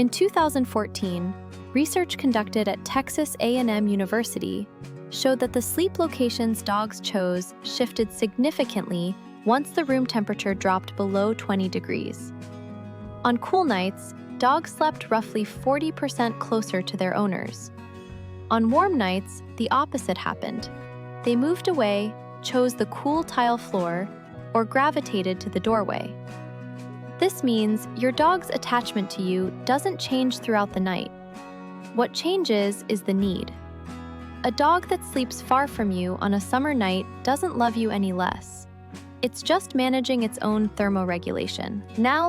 In 2014, research conducted at Texas A&M University showed that the sleep locations dogs chose shifted significantly once the room temperature dropped below 20 degrees. On cool nights, dogs slept roughly 40% closer to their owners. On warm nights, the opposite happened. They moved away, chose the cool tile floor, or gravitated to the doorway. This means your dog's attachment to you doesn't change throughout the night. What changes is the need. A dog that sleeps far from you on a summer night doesn't love you any less. It's just managing its own thermoregulation. Now that